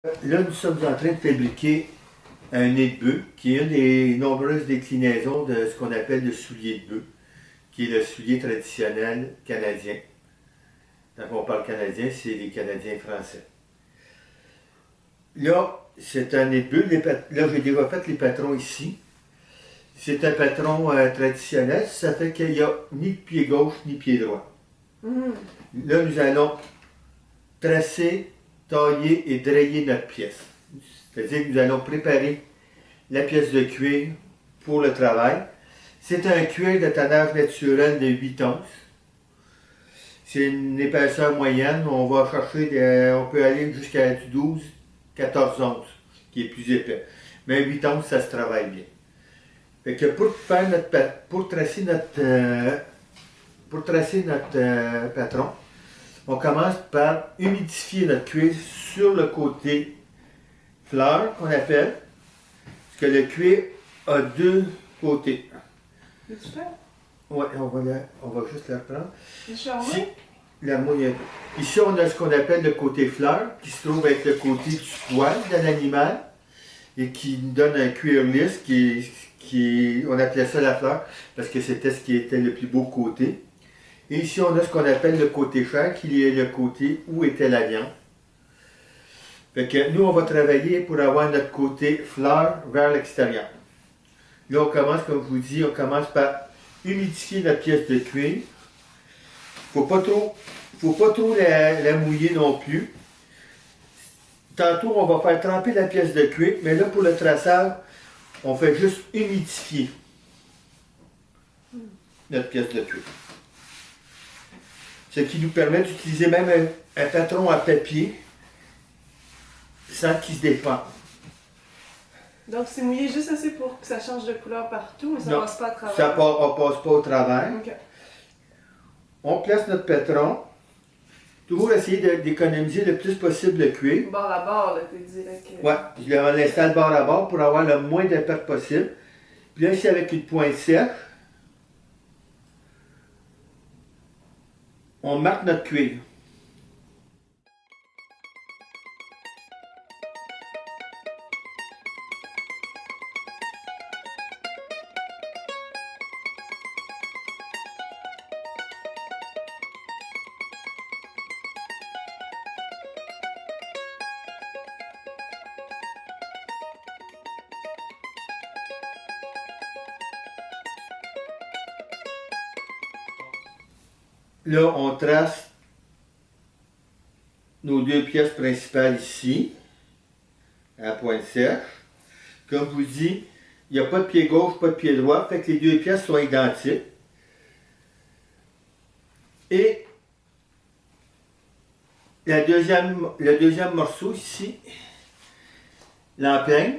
Là, nous sommes en train de fabriquer un nez de bœuf, qui est une des nombreuses déclinaisons de ce qu'on appelle le soulier de bœuf, qui est le soulier traditionnel canadien. Quand on parle canadien, c'est les Canadiens français. Là, c'est un nez de bœuf. Là, j'ai déjà fait les patrons ici. C'est un patron traditionnel, ça fait qu'il n'y a ni pied gauche ni pied droit. Là, nous allons tracer, tailler et drayer notre pièce. C'est-à-dire que nous allons préparer la pièce de cuir pour le travail. C'est un cuir de tannage naturel de 8 onces. C'est une épaisseur moyenne. On va chercher, on peut aller jusqu'à du 12, 14 onces, qui est plus épais. Mais 8 onces, ça se travaille bien. Fait que pour tracer notre patron, on commence par humidifier notre cuir sur le côté fleur, qu'on appelle, parce que le cuir a deux côtés. Veux-tu faire? Oui, on va juste la reprendre. Ici, ici, on a ce qu'on appelle le côté fleur, qui se trouve être le côté du poil de l'animal, et qui donne un cuir lisse, on appelait ça la fleur, parce que c'était ce qui était le plus beau côté. Et ici, on a ce qu'on appelle le côté chair, qui est le côté où était la viande. Fait que nous, on va travailler pour avoir notre côté fleur vers l'extérieur. Là, on commence, comme je vous dis, on commence par humidifier notre pièce de cuir. Faut pas trop la mouiller non plus. Tantôt, on va faire tremper la pièce de cuir, mais là, pour le traçage, on fait juste humidifier notre pièce de cuir. Ce qui nous permet d'utiliser même un patron à papier sans qu'il se défende. Donc, c'est mouillé juste assez pour que ça change de couleur partout, mais ça Non, passe pas à travers. on passe pas au travers. Okay. On place notre patron. Toujours essayer d'économiser le plus possible le cuir. Bord à bord, là, t'es direct. Ouais, je l'installe bord à bord pour avoir le moins d'impact possible. Puis là, ici, avec une pointe sèche, on marque notre cuir. Là, on trace nos deux pièces principales ici, à la pointe sèche. Comme je vous dis, il n'y a pas de pied gauche, pas de pied droit, fait que les deux pièces sont identiques. Et le deuxième morceau ici, l'empeigne,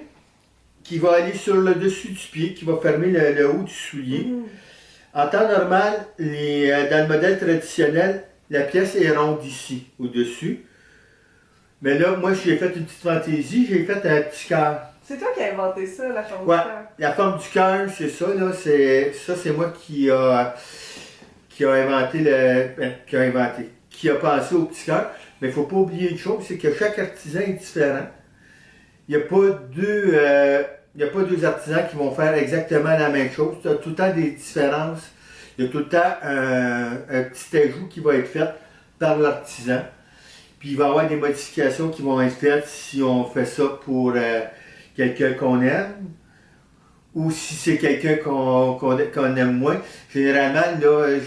qui va aller sur le dessus du pied, qui va fermer le haut du soulier. En temps normal, dans le modèle traditionnel, la pièce est ronde ici, au-dessus. Mais là, moi, j'ai fait une petite fantaisie, j'ai fait un petit cœur. C'est toi qui as inventé ça, la forme Ouais, du cœur. la forme du cœur, c'est ça, là. C'est moi qui a pensé au petit cœur. Mais il ne faut pas oublier une chose, c'est que chaque artisan est différent. Il n'y a pas deux artisans qui vont faire exactement la même chose. Il y a tout le temps des différences. Il y a tout le temps un petit ajout qui va être fait par l'artisan. Puis il va y avoir des modifications qui vont être faites si on fait ça pour quelqu'un qu'on aime ou si c'est quelqu'un qu'on aime moins. Généralement, là,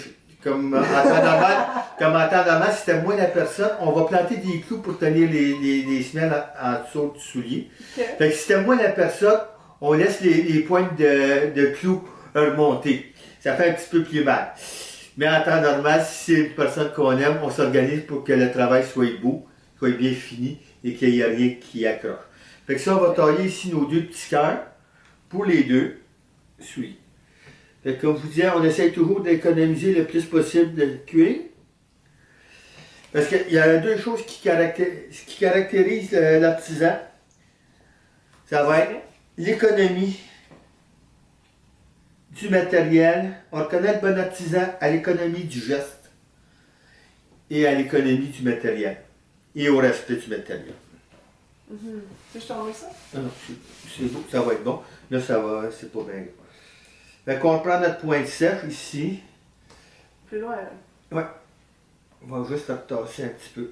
comme en temps normal, si c'était moins la personne, on va planter des clous pour tenir les semelles en dessous du soulier. Okay. Fait que si c'était moins la personne, on laisse les pointes de clous remonter. Ça fait un petit peu plus mal. Mais en temps normal, si c'est une personne qu'on aime, on s'organise pour que le travail soit beau, soit bien fini et qu'il n'y ait rien qui accroche. Fait que ça, on va tailler ici nos deux petits cœurs pour les deux souliers. Fait que comme je vous disais, on essaie toujours d'économiser le plus possible de cuir. Parce qu'il y a deux choses qui caractérisent l'artisan. Ça va être l'économie du matériel. On reconnaît le bon artisan à l'économie du geste et à l'économie du matériel et au respect du matériel. Tu veux que je t'envoie ça? Non, non, c'est beau, ça va être bon. Là, ça va, c'est pas bien. Fait qu'on prend notre pointe sèche ici. Plus loin, là. Ouais. On va juste tasser un petit peu.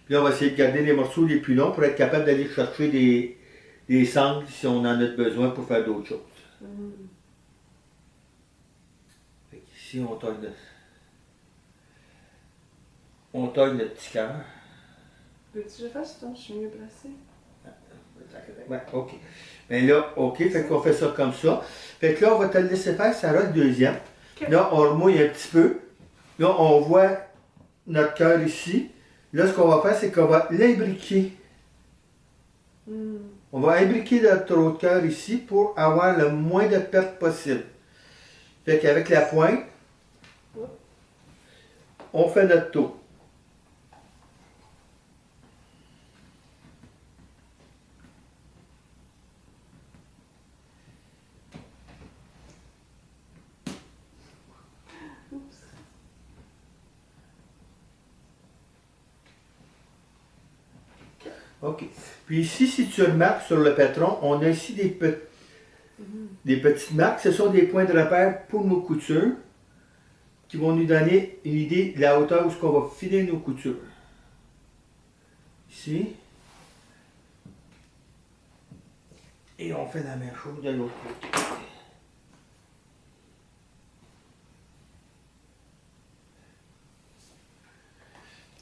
Puis là, on va essayer de garder les morceaux les plus longs pour être capable d'aller chercher des sangles si on en a besoin pour faire d'autres choses. Fait ici, on taille notre petit cœur. Veux-tu que je fasse ça? Je suis mieux placée. Ouais, ok. Mais là, ok, fait qu'on fait ça comme ça. Fait que là, on va te le laisser faire, ça va le deuxième. Okay. Là, on le mouille un petit peu. Là, on voit notre cœur ici. Là, ce qu'on va faire, c'est qu'on va l'imbriquer. On va imbriquer notre autre cœur ici pour avoir le moins de pertes possible. Fait qu'avec la pointe, on fait notre tour. OK. Puis ici, si tu remarques sur le patron, on a ici des petites marques. Ce sont des points de repère pour nos coutures qui vont nous donner une idée de la hauteur où on va filer nos coutures. Ici. Et on fait la même chose de l'autre côté.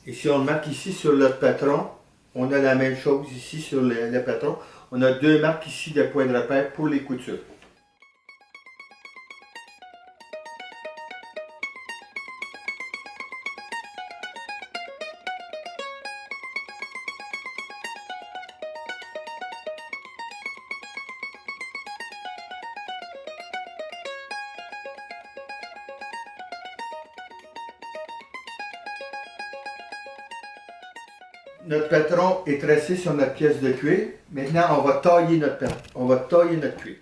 Et si on le marque ici sur notre patron, on a la même chose ici sur le patron. On a deux marques ici de points de repère pour les coutures. Notre patron est tracé sur notre pièce de cuir. Maintenant, on va tailler notre cuir.